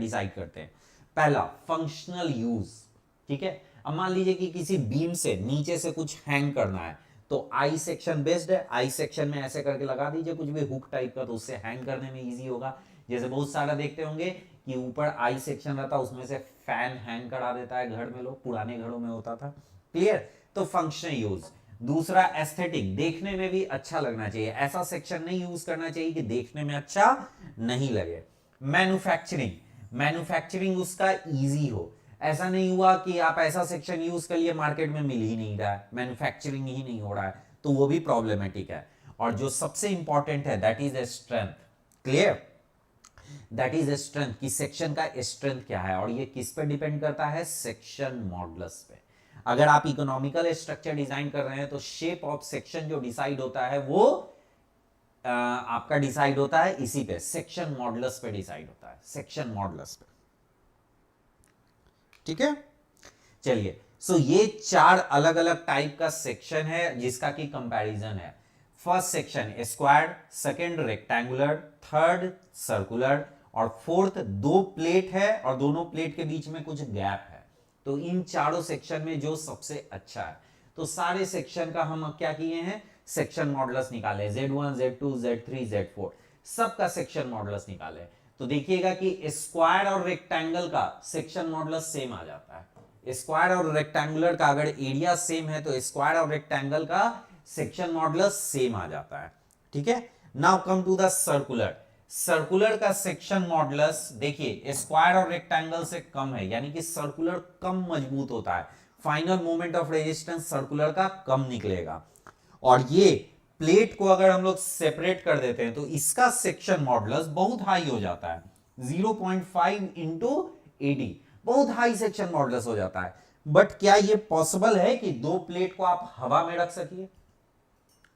Decide करते हैं। पहला फंक्शनल यूज, ठीक है। अब मान लीजिए कि किसी बीम से नीचे से कुछ हैंग करना है, तो आई सेक्शन बेस्ड है, आई सेक्शन में ऐसे करके लगा दीजिए कुछ भी हुक टाइप का, तो उससे हैंग करने में इजी होगा। जैसे बहुत सारा देखते होंगे कि ऊपर आई सेक्शन रहता है, उसमें से फैन हैंग करा देता है घर में, लोग पुराने घरों में होता था। क्लियर, तो फंक्शनल यूज। दूसरा एस्थेटिक, देखने में भी अच्छा लगना चाहिए, ऐसा सेक्शन नहीं यूज करना चाहिए कि देखने में अच्छा नहीं लगे। मैन्युफैक्चरिंग, मैन्युफैक्चरिंग उसका इजी हो, ऐसा नहीं हुआ कि आप ऐसा सेक्शन यूज कर लिए मार्केट में मिल ही नहीं रहा है, मैन्युफैक्चरिंग ही नहीं हो रहा है, तो वो भी प्रॉब्लमेटिक है। और जो सबसे इंपॉर्टेंट है that is a strength. Clear, that is a strength, कि सेक्शन का स्ट्रेंथ क्या है, और ये किस पे डिपेंड करता है, सेक्शन मॉडुलस पे। अगर आप इकोनॉमिकल स्ट्रक्चर डिजाइन कर रहे हैं तो शेप ऑफ सेक्शन जो डिसाइड होता है वो आपका डिसाइड होता है इसी पे, सेक्शन मॉडुलस पे डिसाइड होता है, सेक्शन मॉडुलस पे। ठीक है, चलिए। सो ये 4 अलग अलग टाइप का सेक्शन है जिसका की कंपैरिजन है। First section square, second rectangular, third circular, और फोर्थ 2 प्लेट है और दोनों प्लेट के बीच में कुछ गैप है। तो इन चारों सेक्शन में जो सबसे अच्छा है, तो सारे सेक्शन का हम अब क्या किए हैं, सेक्शन मॉडुलस निकाले, Z1 Z2 Z3 Z4 सबका सेक्शन मॉडुलस निकाले। तो देखिएगा कि स्क्वायर और रेक्टेंगल का सेक्शन मॉडुलस सेम आ जाता है। स्क्वायर और रेक्टेंगुलर का अगर एरिया सेम है तो स्क्वायर और रेक्टेंगल का सेक्शन मॉडुलस सेम आ जाता है। ठीक है, now come to the circular. Circular का सेक्शन मॉडुलस देखिए स्क्वायर और रेक्टेंगल से कम है, यानी कि सर्कुलर कम मजबूत होता है, final moment of resistance circular का कम निकलेगा। और ये प्लेट को अगर हम लोग सेपरेट कर देते हैं तो इसका सेक्शन मॉडुलस बहुत हाई हो जाता है, 0.5 इंटू 80, बहुत हाई सेक्शन मॉडुलस हो जाता है। बट क्या ये पॉसिबल है कि 2 प्लेट को आप हवा में रख सकिए?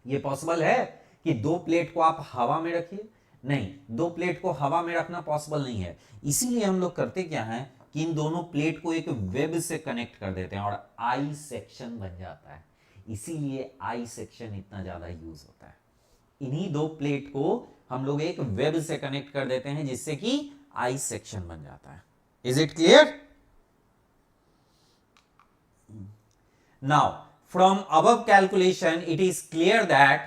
ये पॉसिबल है कि 2 प्लेट को आप हवा में रखिए? नहीं, 2 प्लेट को हवा में रखना पॉसिबल नहीं है। इसीलिए हम लोग करते क्या है कि इन दोनों प्लेट को एक वेब से कनेक्ट कर देते हैं और आई सेक्शन बन जाता है। इसीलिए आई सेक्शन इतना ज्यादा यूज होता है। इन्हीं 2 प्लेट को हम लोग एक वेब से कनेक्ट कर देते हैं जिससे कि आई सेक्शन बन जाता है। Is it clear? Now, from above calculation, it is clear that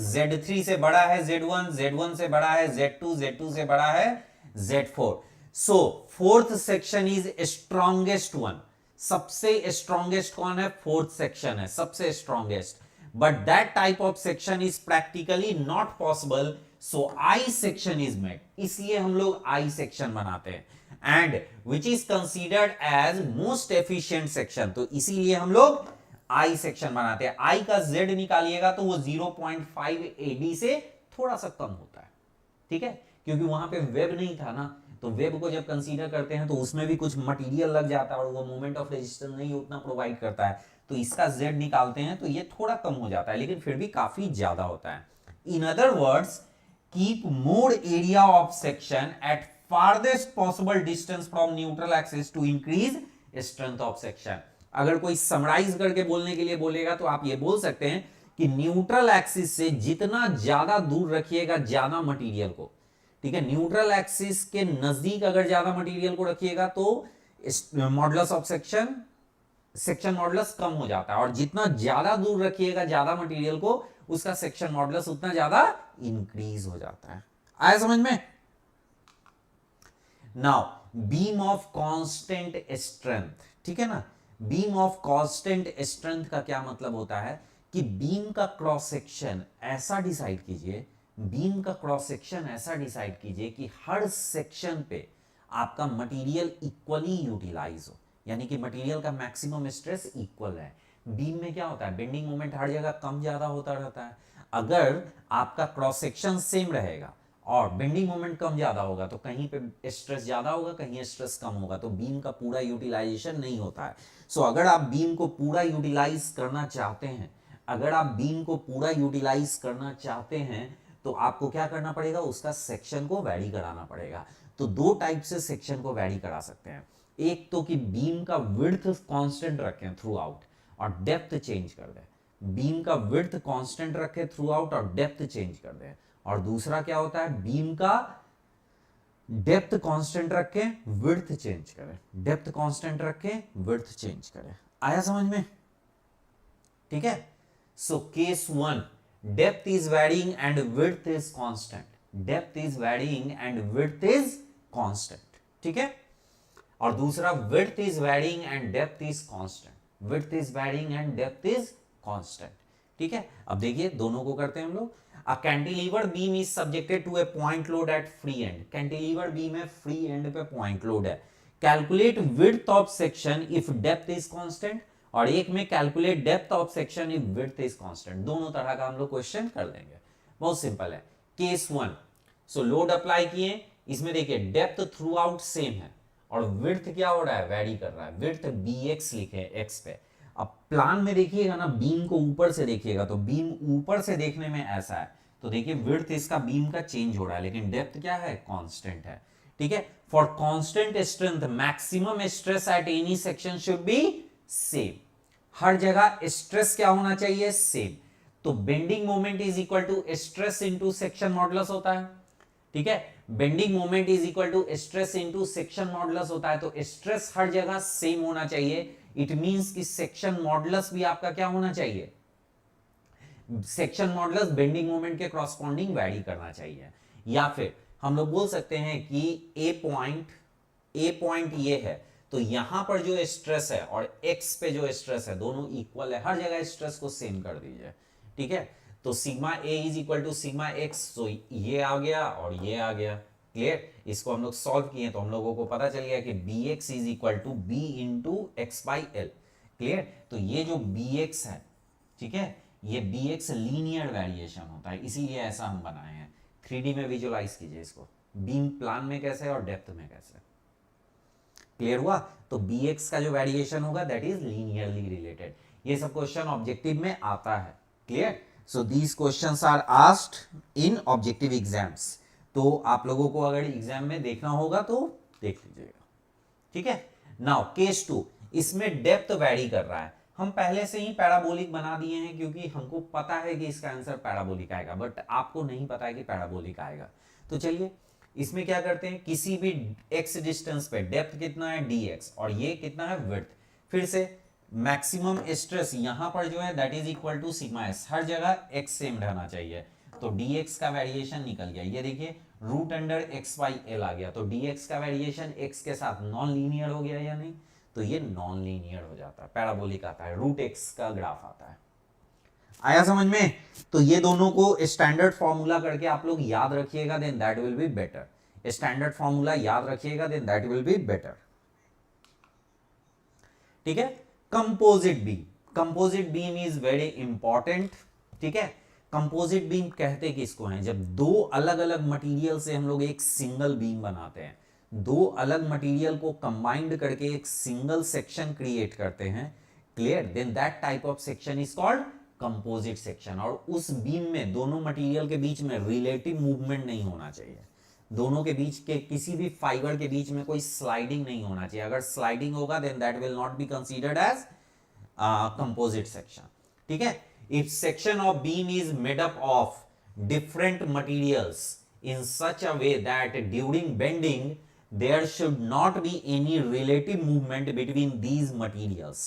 Z3 से बड़ा है Z1, Z1 से बड़ा है Z2, Z2 से बड़ा है Z4. So, fourth section is strongest one. सबसे strongest कौन है? Fourth section है, सबसे strongest. But that type of section is practically not possible. So, I section is made. इसलिए हम लोग I section बनाते हैं. And which is considered as most efficient section. तो इसीलिए हम लोग I सेक्शन बनाते हैं। I का Z निकालिएगा तो वो 0.5 AD से थोड़ा सा कम होता है। ठीक है, क्योंकि वहां पे वेब नहीं था ना, तो वेब को जब कंसीडर करते हैं तो उसमें भी कुछ मटेरियल लग जाता है और वो मोमेंट ऑफ रेजिस्टेंस नहीं उतना प्रोवाइड करता है, तो इसका Z निकालते हैं तो ये थोड़ा कम हो जाता है, लेकिन फिर भी काफी ज्यादा होता है। In other words, keep more area of section at farthest possible distance from neutral axis to increase strength of section. अगर कोई समराइज करके बोलने के लिए बोलेगा तो आप ये बोल सकते हैं कि न्यूट्रल एक्सिस से जितना ज्यादा दूर रखिएगा ज्यादा मटेरियल को, ठीक है, न्यूट्रल एक्सिस के नजदीक अगर ज्यादा मटेरियल को रखिएगा तो modulus of section, section modulus कम हो जाता है, और जितना ज्यादा दूर रखिएगा ज्यादा मटेरियल को उसका सेक्शन मॉडुलस उतना ज्यादा इंक्रीज हो जाता है। आया समझ में? Now beam of constant strength, ठीक है ना, बीम ऑफ कांस्टेंट स्ट्रेंथ का क्या मतलब होता है कि बीम का क्रॉस सेक्शन ऐसा डिसाइड कीजिए, बीम का क्रॉस सेक्शन ऐसा डिसाइड कीजिए कि हर सेक्शन पे आपका मटेरियल इक्वली यूटिलाइज हो, यानी कि मटेरियल का मैक्सिमम स्ट्रेस इक्वल है। बीम में क्या होता है, बेंडिंग मोमेंट हर जगह कम ज्यादा होता रहता है। अगर आपका क्रॉस सेक्शन सेम रहेगा और बेंडिंग मोमेंट कम ज्यादा होगा तो कहीं पे स्ट्रेस ज्यादा होगा, कहीं स्ट्रेस कम होगा, तो बीम का पूरा यूटिलाइजेशन नहीं होता है। सो अगर आप बीम को पूरा यूटिलाइज करना चाहते हैं, अगर आप बीम को पूरा यूटिलाइज करना चाहते हैं तो आपको क्या करना पड़ेगा, उसका सेक्शन को वैरी कराना पड़ेगा। तो 2 टाइप से सेक्शन को वैरी करा सकते हैं, एक तो कि बीम का विड्थ कांस्टेंट रखें थ्रू आउट और डेप्थ चेंज कर दें, बीम का विड्थ कांस्टेंट रखें थ्रू आउट और डेप्थ चेंज कर दें। और दूसरा क्या होता है, बीम का डेप्थ कांस्टेंट रख के विड्थ चेंज करें, डेप्थ कांस्टेंट रख के विड्थ चेंज करें। आया समझ में? ठीक है। So case 1, depth is varying and width is constant, depth is varying and width is constant. ठीक है। और दूसरा, width is varying and depth is constant, width is varying and depth is constant. ठीक है। अब देखिए दोनों को करते हैं हम लोग। A cantilevered beam is subjected to a point load at free end. Cantilevered beam है, free end पे point load है। Calculate width of section if depth is constant, और एक में calculate depth of section if width is constant। दोनों तरह का हम लोग क्वेश्चन कर देंगे, बहुत सिंपल है। केस 1, सो लोड अप्लाई किए, इसमें देखिए डेप्थ थ्रू आउट सेम है और विड्थ क्या हो रहा है, वेरी कर रहा है। विड्थ bx लिखे x पे। अब प्लान में देखिएगा ना, बीम को ऊपर से देखिएगा तो बीम ऊपर से देखने में ऐसा है, तो देखिए विड्थ इसका बीम का चेंज हो रहा है, लेकिन डेप्थ क्या है, कांस्टेंट है। ठीक है। For constant strength maximum stress at any section should be same, हर जगह स्ट्रेस क्या होना चाहिए, सेम। तो bending moment is equal to stress into section modulus होता है। ठीक है। Bending moment is equal to stress into section modulus होता है, तो स्ट्रेस हर जगह सेम होना चाहिए। इट मींस कि सेक्शन मॉडुलस भी आपका क्या होना चाहिए, सेक्शन मॉडुलस बेंडिंग मोमेंट के कॉरस्पॉन्डिंग वैरी करना चाहिए। या फिर हम लोग बोल सकते हैं कि ए पॉइंट ये है, तो यहां पर जो स्ट्रेस है और एक्स पे जो स्ट्रेस है दोनों इक्वल है, हर जगह स्ट्रेस को सेम कर दीजिए। ठीक है। तो sigma A is equal to sigma X, तो ये आ गया और ये आ गया। क्लियर? इसको हम लोग सॉल्व किए तो हम लोगों को पता चल गया कि B X is equal to B into X by L. Clear? तो ये जो बी एक्स है, ठीक है, ये bx लीनियर वेरिएशन होता है, इसीलिए ऐसा हम बनाए हैं। 3D में विजुअलाइज कीजिए इसको, बीम प्लान में कैसे और डेप्थ में कैसे। क्लियर हुआ? तो bx का जो वेरिएशन होगा दैट इज लीनियरली रिलेटेड। ये सब क्वेश्चन ऑब्जेक्टिव में आता है। Clear? So these questions are asked in objective exams. तो आप लोगों को अगर एग्जाम में देखना होगा तो देख लीजिएगा। ठीक है। नाउ केस 2, इसमें डेप्थ वैरी कर रहा है। हम पहले से ही पैराबोलिक बना दिए हैं क्योंकि हमको पता है कि इसका आंसर पैराबोलिक आएगा, बट आपको नहीं पता है कि पैराबोलिक आएगा। तो चलिए इसमें क्या करते हैं, किसी भी x डिस्टेंस पे डेप्थ कितना है dx और ये कितना है विड्थ। फिर से मैक्सिमम स्ट्रेस यहां पर जो है that is equal to sigma s, हर जगह x सेम रहना चाहिए। तो dx का वेरिएशन निकल गया, ये देखिए root under x by L आ गया। तो dx का वेरिएशन x के साथ नॉन लीनियर हो गया या नहीं, तो ये नॉन लीनियर हो जाता है, पैराबोलिक आता है, रूट एक्स का ग्राफ आता है। आया समझ में? तो ये दोनों को स्टैंडर्ड फॉर्मूला करके आप लोग याद रखिएगा, then that will be better. Standard formula याद रखिएगा, then that will be better. ठीक है। Composite beam, composite beam is very important. ठीक है। कंपोजिट बीम कहते किसको हैं, जब दो अलग अलग मटेरियल से हम लोग एक सिंगल बीम बनाते हैं, दो अलग मटेरियल को कंबाइंड करके एक सिंगल सेक्शन क्रिएट करते हैं। Clear? Then that type of section is called composite section. और उस बीम में दोनों मटेरियल के बीच में रिलेटिव मूवमेंट नहीं होना चाहिए, दोनों के बीच के किसी भी फाइबर के बीच में कोई स्लाइडिंग नहीं होना चाहिए। अगर स्लाइडिंग होगा then that will not be considered as composite section. ठीक है। If section of beam is made up of different materials in such a way that during bending there should not be any relative movement between these materials।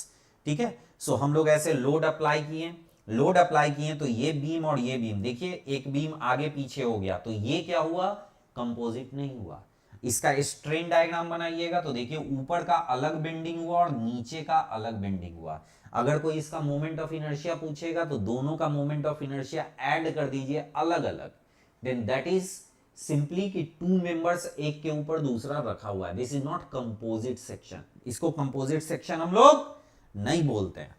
ठीक है। सो हम लोग ऐसे load apply किए, तो ये बीम और ये बीम, देखिए एक बीम आगे पीछे हो गया, तो ये क्या हुआ, कंपोजिट नहीं हुआ। इसका स्ट्रेन डायग्राम बनाइएगा तो देखिए ऊपर का अलग बेंडिंग हुआ और नीचे का अलग बेंडिंग हुआ। अगर कोई इसका मोमेंट ऑफ इनर्शिया पूछेगा तो दोनों का मोमेंट ऑफ इनर्शिया ऐड कर दीजिए अलग अलग, देन दैट इज सिंपली कि टू मेंबर्स एक के ऊपर दूसरा रखा हुआ है। This is not composite section, इसको कंपोजिट सेक्शन हम लोग नहीं बोलते हैं,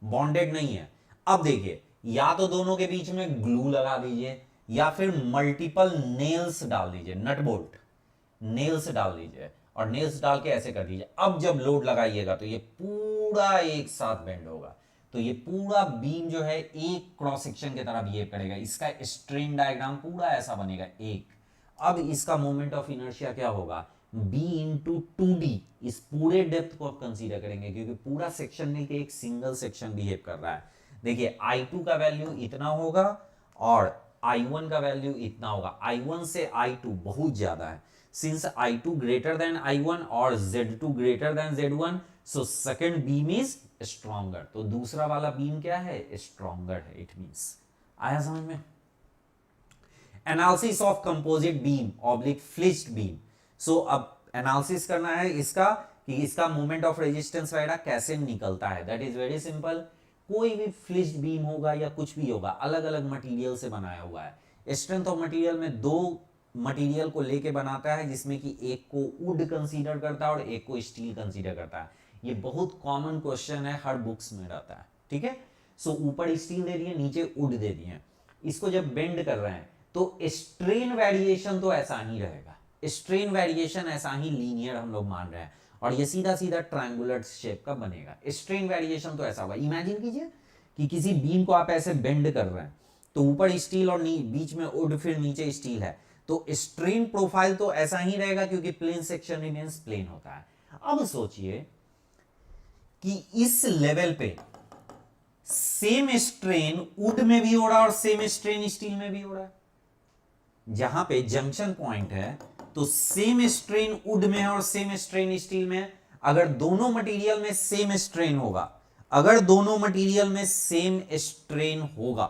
बॉन्डेड नहीं है। अब देखिए या तो दोनों के बीच में ग्लू लगा दीजिए या फिर मल्टीपल नेल्स डाल दीजिए, नट बोल्ट नेल्स डाल दीजिए और नेल्स डाल के ऐसे कर दीजिए। अब जब लोड लगाइएगा तो ये पूरा एक साथ बेंड होगा, तो ये पूरा बीम जो है एक क्रॉस सेक्शन की तरह बिहेव करेगा। इसका स्ट्रेन डायग्राम पूरा ऐसा बनेगा एक। अब इसका मोमेंट ऑफ इनर्शिया क्या होगा, b इंटू 2d। इस पूरे डेप्थ को आप कंसीडर करेंगे क्योंकि पूरा सेक्शन मिलकर एक सिंगल सेक्शन बिहेव कर रहा है। देखिए I2 का वैल्यू इतना होगा और I1 का वैल्यू इतना होगा, I1 से I2 बहुत ज्यादा है, since I2 greater than I1 और Z2 greater than Z1, so second beam is stronger, तो दूसरा वाला बीम क्या है, स्ट्रॉन्गर है, इट मींस। आया समझ में? Analysis of composite beam oblique flitched beam, so अब एनालिसिस करना है इसका कि इसका मोमेंट ऑफ रेजिस्टेंस वगैरह कैसे निकलता है, दैट इज वेरी सिंपल। कोई भी फ्लिच्ड बीम होगा या कुछ भी होगा, अलग अलग मटेरियल से बनाया हुआ है, स्ट्रेंथ ऑफ मटेरियल में दो मटेरियल को लेके बनाता है, जिसमें कि एक को वुड कंसीडर करता है और एक को स्टील कंसीडर करता है। ये बहुत कॉमन क्वेश्चन है, हर बुक्स में रहता है, ठीक है। सो ऊपर स्टील दे दिए, नीचे वुड दे दिए, इसको जब बेंड कर रहे हैं तो स्ट्रेन वेरिएशन तो ऐसा ही रहेगा, स्ट्रेन वेरिएशन ऐसा ही लीनियर हम लोग मान रहे हैं, और ये सीधा सीधा ट्रायंगुलर शेप का बनेगा। स्ट्रेन वेरिएशन तो ऐसा होगा, इमेजिन कीजिए कि किसी बीम को आप ऐसे बेंड कर रहे हैं, तो ऊपर स्टील और बीच में वुड, फिर नीचे स्टील है, तो स्ट्रेन प्रोफाइल तो ऐसा ही रहेगा, क्योंकि प्लेन सेक्शन रिमेंस प्लेन होता है। अब सोचिए कि इस लेवल पे सेम स्ट्रेन वुड में भी हो रहा है और सेम स्ट्रेन स्टील में भी हो रहा है। जहां पे जंक्शन पॉइंट है तो सेम स्ट्रेन वुड में है और सेम स्ट्रेन स्टील में है। अगर दोनों मटेरियल में सेम स्ट्रेन होगा, अगर दोनों मटेरियल में सेम स्ट्रेन होगा,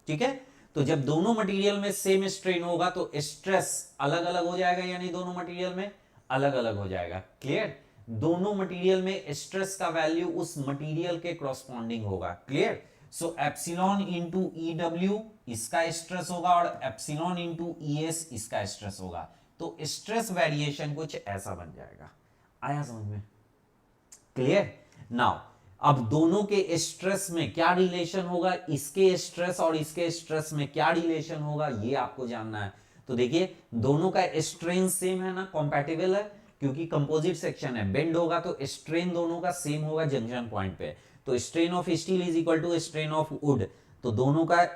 ठीक है, तो जब दोनों मटेरियल में सेम स्ट्रेन होगा तो स्ट्रेस अलग अलग हो जाएगा, यानी दोनों मटेरियल में अलग अलग हो जाएगा। क्लियर? दोनों मटेरियल में स्ट्रेस का वैल्यू उस मटेरियल के कॉरस्पॉन्डिंग होगा। क्लियर? सो एप्सिलॉन इंटू EW इसका स्ट्रेस होगा और एप्सिलॉन इंटू ES इसका स्ट्रेस होगा, तो स्ट्रेस वेरिएशन कुछ ऐसा बन जाएगा। आया समझ में? क्लियर? नाउ अब दोनों के स्ट्रेस में क्या रिलेशन होगा, इसके स्ट्रेस और इसके स्ट्रेस में क्या रिलेशन होगा, ये आपको जानना है। तो देखिए दोनों का स्ट्रेन सेम है ना, कंपैटिबल है, क्योंकि कंपोजिट सेक्शन है, बेंड होगा तो स्ट्रेन दोनों का सेम होगा जंक्शन पॉइंट पे। तो strain of steel is equal to strain of wood, तो दोनों का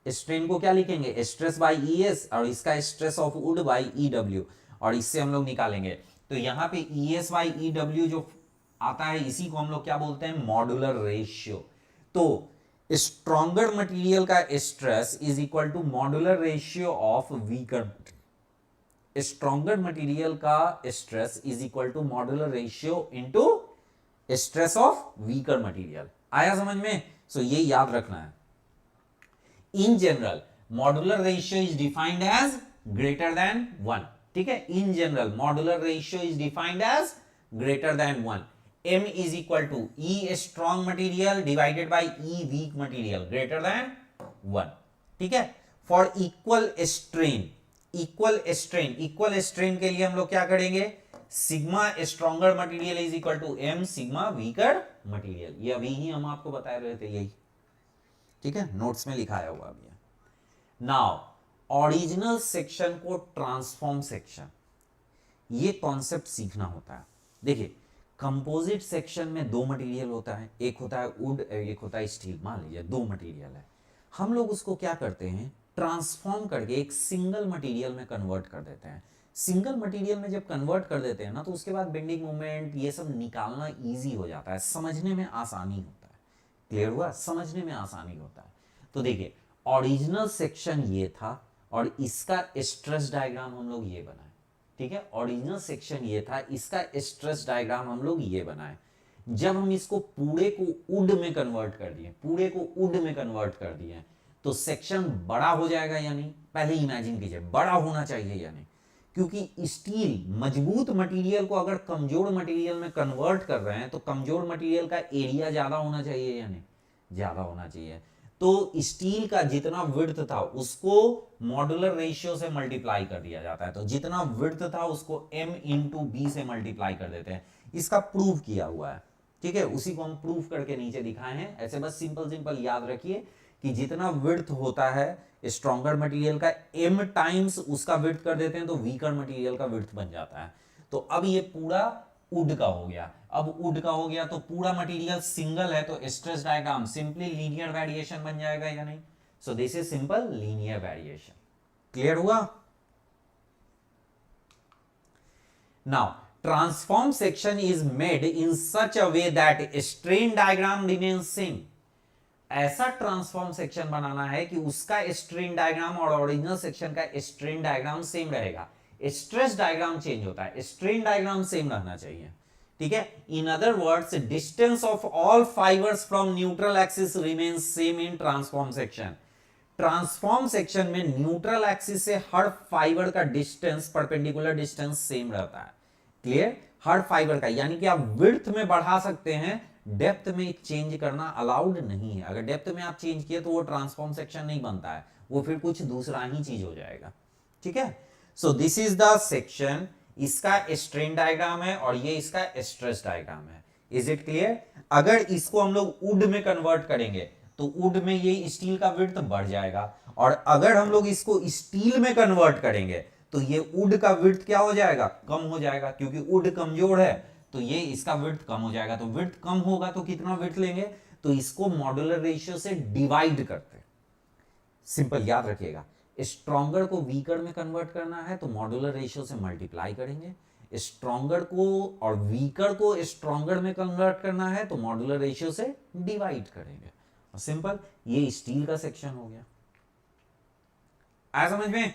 स्ट्रेन को क्या लिखेंगे, स्ट्रेस बाय ES, और इसका stress of would buy EW, और इससे हम लोग निकालेंगे। तो यहां पे ES बाय EW जो आता है, इसी को हम लोग क्या बोलते हैं, मॉड्यूलर रेशियो। तो स्ट्रॉन्गर मटेरियल का stress is equal to modular ratio of weaker, stronger material का stress is equal to modular ratio into stress of weaker material. आया समझ में? सो ये याद रखना है। In general modular ratio is defined as greater than 1, ठीक है। In general modular ratio is defined as greater than 1। M is equal to E strong material divided by E weak material greater than 1, ठीक है। For equal strain, equal strain के लिए हम लोग क्या करेंगे, sigma stronger material is equal to M sigma weaker material. ये अभी ही हम आपको बता रहे थे, यही, ठीक है, नोट्स में लिखाया हुआ भी है। नाउ ओरिजिनल सेक्शन को ट्रांसफॉर्म सेक्शन, ये कॉन्सेप्ट सीखना होता है। देखिए कंपोजिट सेक्शन में दो मटेरियल होता है, एक होता है वुड, एक होता है स्टील। मान लीजिए दो मटेरियल है, हम लोग उसको क्या करते हैं, ट्रांसफॉर्म करके एक सिंगल मटेरियल में कन्वर्ट कर देते हैं। सिंगल मटेरियल में जब कन्वर्ट कर देते हैं ना, तो उसके बाद बेंडिंग मोमेंट ये सब निकालना इजी हो जाता है, समझने में आसानी होता है। क्लियर हुआ? समझने में आसानी होता है। तो देखिए ओरिजिनल सेक्शन ये था और इसका स्ट्रेस डायग्राम हम लोग ये बनाए, ठीक है। ओरिजिनल सेक्शन ये था, इसका स्ट्रेस डायग्राम हम लोग ये बनाए। जब हम इसको पूरे को वुड में कन्वर्ट कर दिए, पूरे को वुड में कन्वर्ट कर दिए, तो सेक्शन बड़ा हो जाएगा, यानी पहले इमेजिन कीजिए बड़ा होना चाहिए, यानी क्योंकि स्टील मजबूत मटेरियल को अगर कमजोर मटेरियल में कन्वर्ट कर रहे हैं, तो कमजोर मटेरियल का एरिया ज्यादा होना चाहिए, यानी ज्यादा होना चाहिए। तो स्टील का जितना विड्थ था उसको मॉड्यूलर रेशियो से मल्टीप्लाई कर दिया जाता है, तो जितना विड्थ था उसको M इंटू B से मल्टीप्लाई कर देते हैं। इसका प्रूव किया हुआ है, ठीक है, उसी को हम प्रूव करके नीचे दिखाए हैं। ऐसे बस सिंपल सिंपल याद रखिए कि जितना विड्थ होता है स्ट्रॉन्गर मटेरियल का, M टाइम्स उसका विड्थ कर देते हैं, तो वीकर मटेरियल का विड्थ बन जाता है। तो अब ये पूरा वुड का हो गया। अब वुड का हो गया तो पूरा मटेरियल सिंगल है, तो stress diagram simply linear variation बन जाएगा, या नहीं? So this is simple linear variation. Clear हुआ? Now transform section is made in such a way that strain diagram remains same. ऐसा ट्रांसफॉर्म सेक्शन बनाना है कि उसका स्ट्रेन डायग्राम और ओरिजिनल सेक्शन का स्ट्रेन डायग्राम सेम रहेगा। स्ट्रेस डायग्राम चेंज होता है, स्ट्रेन डायग्राम सेम रहना चाहिए, ठीक है। In other words, distance of all fibres from neutral axis remains same in transform section. Transform section में न्यूट्रल एक्सिस से हर फाइबर का डिस्टेंस, परपेंडिकुलर डिस्टेंस सेम रहता है। क्लियर? हर फाइबर का, यानी कि आप विड्थ में बढ़ा सकते हैं, डेप्थ में चेंज करना अलाउड नहीं है। अगर डेप्थ में आप चेंज किए तो वो ट्रांसफॉर्म सेक्शन नहीं बनता है, वो फिर कुछ दूसरा ही चीज हो जाएगा, ठीक है। सो दिस इज द सेक्शन, इसका स्ट्रेन डायग्राम है और ये इसका स्ट्रेस डायग्राम है। Is it clear? अगर इसको हम लोग वुड में कन्वर्ट करेंगे तो वुड में ये स्टील का विड्थ बढ़ जाएगा, और अगर हम लोग इसको स्टील में कन्वर्ट करेंगे तो ये वुड का विड्थ क्या हो जाएगा? कम हो जाएगा, क्योंकि वुड कमजोर है तो ये इसका विड्थ कम हो जाएगा। तो विड्थ कम होगा तो कितना विड्थ लेंगे? तो इसको मॉड्यूलर रेशियो से डिवाइड करते हैं। सिंपल याद रखिएगा, स्ट्रॉन्गर को वीकर में कन्वर्ट करना है तो मॉड्यूलर रेशियो से मल्टीप्लाई करेंगे, स्ट्रॉन्गर को और वीकर को स्ट्रॉन्गर में कन्वर्ट करना है तो मॉड्यूलर रेशियो से डिवाइड करेंगे। सिंपल, ये स्टील का सेक्शन हो गया। आया समझ में?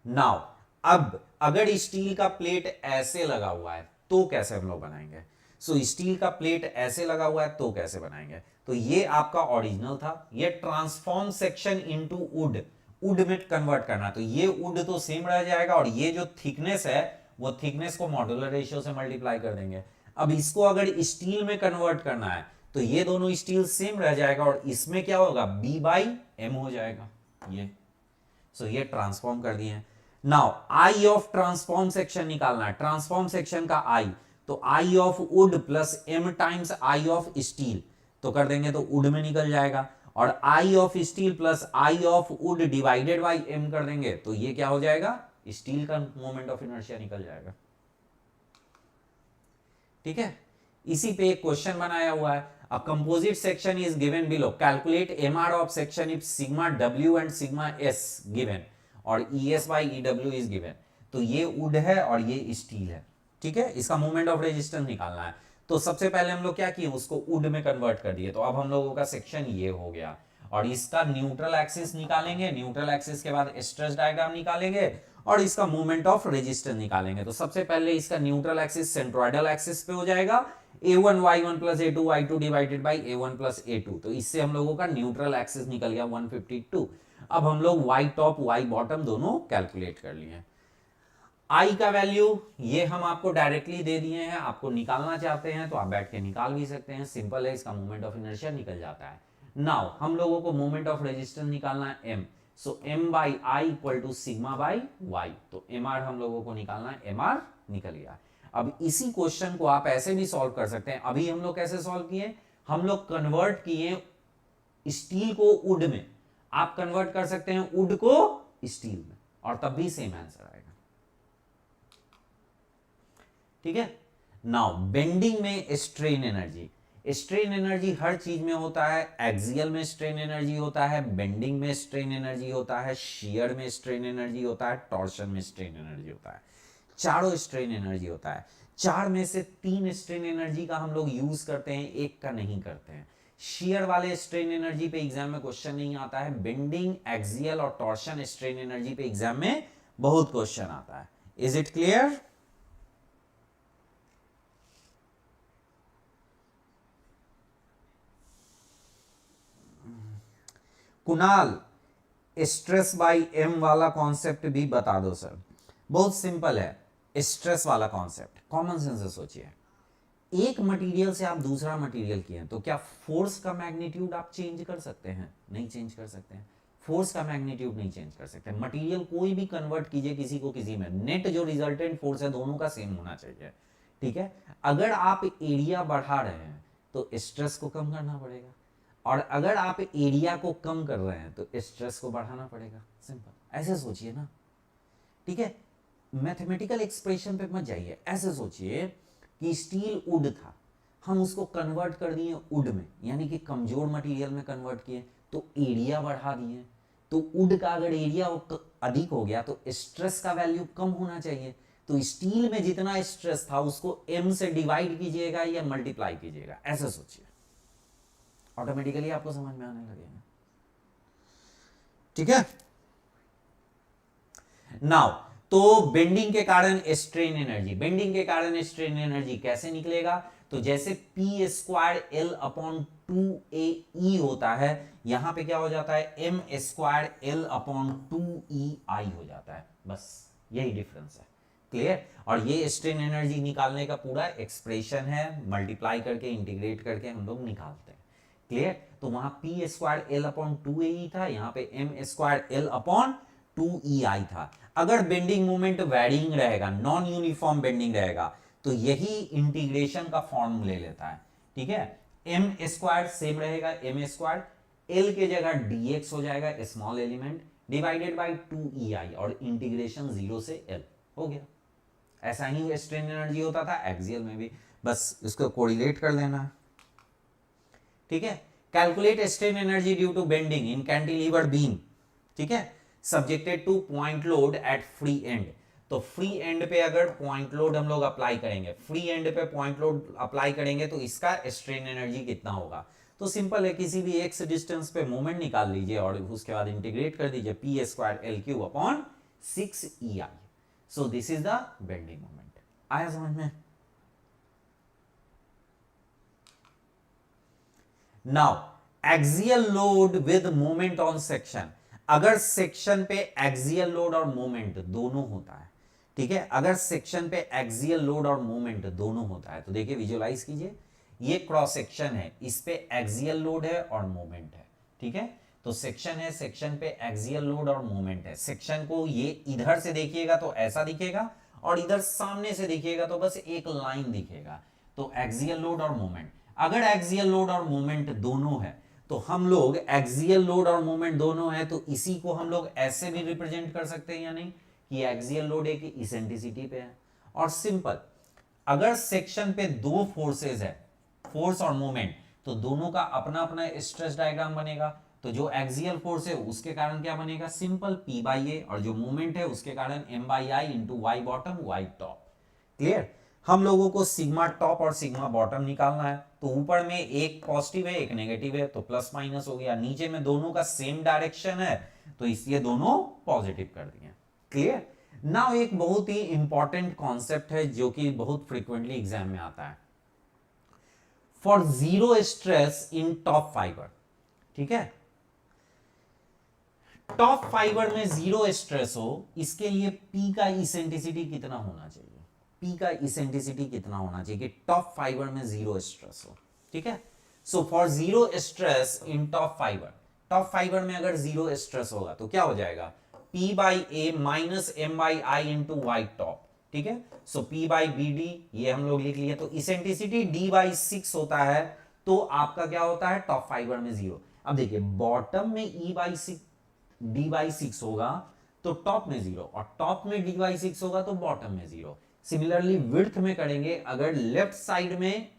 नाउ अब अगर स्टील का प्लेट ऐसे लगा हुआ है तो कैसे हम लोग बनाएंगे? सो स्टील का प्लेट ऐसे लगा हुआ है तो कैसे बनाएंगे? तो ये आपका ओरिजिनल था, ये transform section into would, would में कन्वर्ट करना, तो ये वुड तो सेम रह जाएगा और ये जो थिकनेस है वो थिकनेस को मॉड्यूलर रेशियो से मल्टीप्लाई कर देंगे। अब इसको अगर स्टील में कन्वर्ट करना है तो ये दोनों स्टील सेम रह जाएगा और इसमें क्या होगा? B बाई एम हो जाएगा ये। सो ये ट्रांसफॉर्म कर दिए। Now I of transform section निकालना है, ट्रांसफॉर्म सेक्शन का आई, तो I of wood plus M times I of steel, तो कर देंगे तो वुड में निकल जाएगा, और I of steel plus I of wood divided by M कर देंगे तो ये क्या हो जाएगा? स्टील का मोमेंट ऑफ इनर्शिया निकल जाएगा, ठीक है। इसी पे एक क्वेश्चन बनाया हुआ है, a composite section is given below, calculate MR of section if sigma W and sigma S given और ES by EW is given। तो ये वुड है और ये स्टील है, ठीक है। इसका मोमेंट ऑफ रेजिस्टेंस निकालना है, तो सबसे पहले हम लोग क्या किए? उसको वुड में कन्वर्ट कर दिए, तो अब हम लोगों का सेक्शन ये हो गया, और इसका न्यूट्रल एक्सिस निकालेंगे, न्यूट्रल एक्सिस के बाद स्ट्रेस डायग्राम निकालेंगे और इसका मोमेंट ऑफ रेजिस्टेंस निकालेंगे। तो सबसे पहले इसका न्यूट्रल एक्सिस सेंट्रोइडल एक्सिस पे हो जाएगा, a1 y1 plus a2 y2 divided by a1 plus a2, तो इससे हम लोगों का न्यूट्रल एक्सिस निकल गया 152। अब हम लोग y टॉप y बॉटम दोनों कैलकुलेट कर लिए। I का वैल्यू ये हम आपको डायरेक्टली दे दिए हैं, आपको निकालना चाहते हैं तो आप बैठ के निकाल भी सकते हैं, सिंपल है, इसका मोमेंट ऑफ इनर्शिया निकल जाता है। नाउ हम लोगों को मोमेंट ऑफ रेजिस्टेंस निकालना है m, so m by I equal to sigma by y, तो mr हम लोगों को निकालना है, mr निकल गया। अब इसी क्वेश्चन को आप ऐसे भी सॉल्व कर सकते हैं। अभी हम लोग कैसे सॉल्व किए? हम लोग कन्वर्ट किए स्टील को वुड में, आप कन्वर्ट कर सकते हैं वुड को स्टील में और तब भी सेम आंसर आएगा, ठीक है। नाउ बेंडिंग में स्ट्रेन एनर्जी, स्ट्रेन एनर्जी हर चीज में होता है, एक्सियल में स्ट्रेन एनर्जी होता है, बेंडिंग में स्ट्रेन एनर्जी होता है, शियर में स्ट्रेन एनर्जी होता है, टॉर्शन में स्ट्रेन एनर्जी होता है, चारों स्ट्रेन एनर्जी होता है। चार में से 3 स्ट्रेन एनर्जी का हम लोग यूज करते हैं, एक का नहीं करते हैं। शियर वाले स्ट्रेन एनर्जी पे एग्जाम में क्वेश्चन नहीं आता है, बेंडिंग, एक्सियल और टॉर्शन स्ट्रेन एनर्जी पे एग्जाम में बहुत क्वेश्चन आता है। Is it clear? Kunal, stress by M वाला कॉन्सेप्ट भी बता दो सर। बहुत सिंपल है, स्ट्रेस वाला कॉन्सेप्ट, कॉमन सेंस से सोचिए। एक मटेरियल से आप दूसरा मटेरियल किए तो क्या फोर्स का मैग्नीट्यूड आप चेंज कर सकते हैं? नहीं चेंज कर सकते हैं, फोर्स का मैग्नीट्यूड नहीं चेंज कर सकते। मटेरियल कोई भी कन्वर्ट कीजिए किसी को किसी में, नेट जो रिजल्टेंट फोर्स है दोनों का सेम होना चाहिए, ठीक है। अगर आप एरिया बढ़ा रहे हैं तो स्ट्रेस को कम करना पड़ेगा, और अगर आप एरिया को कम कर रहे हैं तो स्ट्रेस को बढ़ाना पड़ेगा। सिंपल, ऐसे सोचिए ना, ठीक है। मैथमेटिकल एक्सप्रेशन पे मत जाइए, ऐसे सोचिए कि स्टील वुड था, हम उसको कन्वर्ट कर दिए वुड में, यानी कि कमजोर मटेरियल में कन्वर्ट किए तो एरिया बढ़ा दिए, तो वुड का अगर एरिया अधिक हो गया तो स्ट्रेस का वैल्यू कम होना चाहिए। तो स्टील में जितना स्ट्रेस था उसको m से डिवाइड कीजिएगा या मल्टीप्लाई कीजिएगा, ऐसे सोचिए। ऑटोमेटिकली आपको समझ में आने लगेगा। ठीक है, नाउ तो बेंडिंग के कारण स्ट्रेन एनर्जी, बेंडिंग के कारण स्ट्रेन एनर्जी कैसे निकलेगा? तो जैसे P square L upon 2AE होता है, यहां पे क्या हो जाता है, M square L upon 2EI हो जाता है, बस यही डिफरेंस है। क्लियर? और ये स्ट्रेन एनर्जी निकालने का पूरा एक्सप्रेशन है, मल्टीप्लाई करके इंटीग्रेट करके हम लोग निकालते हैं। क्लियर? तो वहां P square L upon 2AE था, यहां पे M square L upon 2EI था। अगर बेंडिंग मोमेंट वैरिंग रहेगा, नॉन यूनिफॉर्म बेंडिंग रहेगा, तो यही इंटीग्रेशन का फॉर्म ले लेता है। ठीक है, एम स्क्वायर सेम रहेगा, एम स्क्वायर, एल के जगह dx हो जाएगा small element divided by 2EI और इंटीग्रेशन 0 से l हो गया। ऐसा ही स्ट्रेन एनर्जी होता था एक्सियल में भी, बस इसको कोरिलेट कर लेना है। ठीक है, calculate strain energy due to bending in cantilever beam. ठीक है, subjected to point load at free end. तो फ्री एंड पे अगर पॉइंट लोड हम लोग अप्लाई करेंगे, फ्री एंड पे पॉइंट लोड अप्लाई करेंगे तो इसका स्ट्रेन एनर्जी कितना होगा? तो सिंपल है, किसी भी एक्स डिस्टेंस पे मोमेंट निकाल लीजिए और उसके बाद इंटीग्रेट कर दीजिए, P square L cube upon 6EI। So this is the bending moment. आया समझ में? Now axial load with moment on section. अगर सेक्शन पे एक्सियल लोड और मोमेंट दोनों होता है, ठीक है, अगर सेक्शन पे एक्सियल लोड और मोमेंट दोनों होता है, तो देखिए विजुअलाइज कीजिए, ये क्रॉस सेक्शन है, इस पे एक्सियल लोड है और मोमेंट है। ठीक है, तो सेक्शन है, सेक्शन पे एक्सियल लोड और मोमेंट है। सेक्शन को ये इधर से देखिएगा तो ऐसा दिखेगा, और इधर सामने से देखिएगा तो बस एक लाइन दिखेगा। तो एक्सियल लोड और मोमेंट, अगर एक्सियल लोड और मोमेंट दोनों है तो हम लोग एक्सियल लोड और मोमेंट दोनों है तो इसी को हम लोग ऐसे भी रिप्रेजेंट कर सकते हैं या नहीं, कि एक्सियल लोड एक इसेंट्रिसिटी पे है। और सिंपल, अगर सेक्शन पे दो फोर्सेस है, फोर्स और मोमेंट, तो दोनों का अपना अपना स्ट्रेस डायग्राम बनेगा। तो जो एक्सियल फोर्स है उसके कारण क्या बनेगा, सिंपल P बाई ए, और जो मोमेंट है उसके कारण M by I into Y bottom Y top. Clear? हम लोगों को सिग्मा टॉप और सिग्मा बॉटम निकालना है, तो ऊपर में एक पॉजिटिव है एक नेगेटिव है, तो प्लस माइनस हो गया, नीचे में दोनों का सेम डायरेक्शन है तो इसलिए दोनों पॉजिटिव कर दिए। क्लियर? नाउ एक बहुत ही इंपॉर्टेंट कॉन्सेप्ट है जो कि बहुत फ्रीक्वेंटली एग्जाम में आता है, for zero stress in top fibre. ठीक है, टॉप फाइबर में जीरो स्ट्रेस हो, इसके लिए P का इसेंट्रिसिटी कितना होना चाहिए, P का इसेंट्रिसिटी कितना होना चाहिए कि टॉप फाइबर में जीरो स्ट्रेस हो। ठीक है, so for zero stress in top fibre, top fibre में अगर जीरो स्ट्रेस होगा तो क्या हो जाएगा, P by A minus M by I into Y top. ठीक है, so P by B D ये हम लोग लिख लिए, तो इसेंट्रिसिटी D बाई 6 होता है, तो आपका क्या होता है, टॉप फाइबर में जीरो। अब देखिए बॉटम में E बाई 6 D बाई 6 होगा तो टॉप में जीरो, और टॉप में D बाई 6 होगा तो बॉटम में जीरो। सिमिलरली विड्थ में करेंगे, अगर लेफ्ट साइड में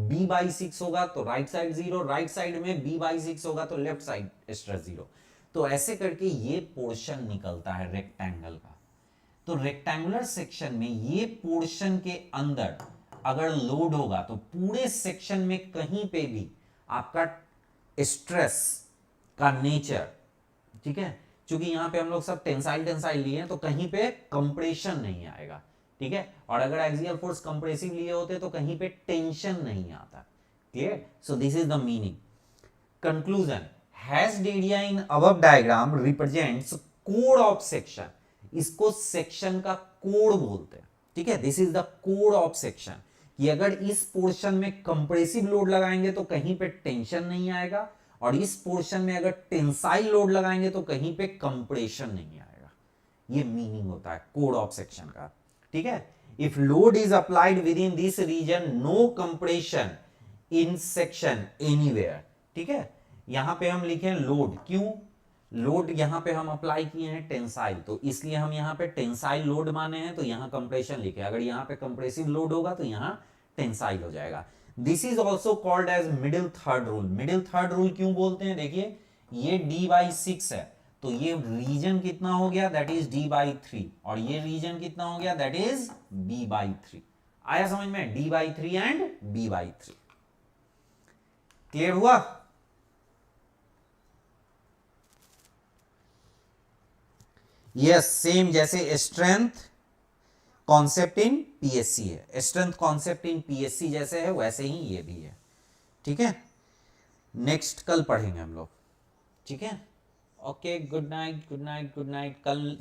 B बाई 6 होगा तो right side zero, right side में B बाई 6 होगा तो लेफ्ट साइड स्ट्रेस जीरो। तो ऐसे करके ये पोर्शन निकलता है रेक्टेंगल का। तो रेक्टेंगुलर सेक्शन में ये पोर्शन के अंदर अगर लोड होगा तो पूरे सेक्शन में कहीं पे भी आपका स्ट्रेस का नेचर, ठीक है, क्योंकि यहां पे हम लोग सब टेंसाइल टेंसाइल लिए हैं तो कहीं पे कंप्रेशन नहीं आएगा। ठीक है, और अगर एक्सियल फोर्स कंप्रेसिव लिए होते तो कहीं पे टेंशन नहीं आता। Clear? So this is the meaning. Conclusion, hatched area in above diagram represents code of section. इसको सेक्शन का कोड बोलते हैं। ठीक है, this is the code of section, कि अगर इस पोर्शन में कंप्रेसिव लोड लगाएंगे तो कहीं पे टेंशन नहीं आएगा, और इस पोर्शन में अगर टेंसाइल लोड लगाएंगे तो कहीं पे कंप्रेशन नहीं आएगा। ये मीनिंग होता है कोड ऑफ सेक्शन का। ठीक है, if load is applied within this region no compression in section anywhere. ठीक है, यहां पे हम लिखे लोड, क्यों लोड यहां पे हम अप्लाई किए हैं टेंसाइल, तो इसलिए हम यहां पे टेंसाइल लोड माने हैं तो यहां कंप्रेशन लिखे। अगर यहां पे कंप्रेसिव लोड होगा तो यहां टेंसाइल हो जाएगा। This is also called as middle third rule. Middle third rule क्यों बोलते हैं, देखिए ये D बाई 6 है तो ये रीजन कितना हो गया, दैट इज D बाई 3, और ये रीजन कितना हो गया, दैट इज B बाई 3। आया समझ में, D by 3 and B by 3। Clear हुआ? यस सेम जैसे स्ट्रेंथ कॉन्सेप्ट इन पीएससी है, स्ट्रेंथ कॉन्सेप्ट इन पीएससी जैसे है वैसे ही ये भी है। ठीक है, नेक्स्ट कल पढ़ेंगे हम लोग। ठीक है, okay, good night, good night, good night. कल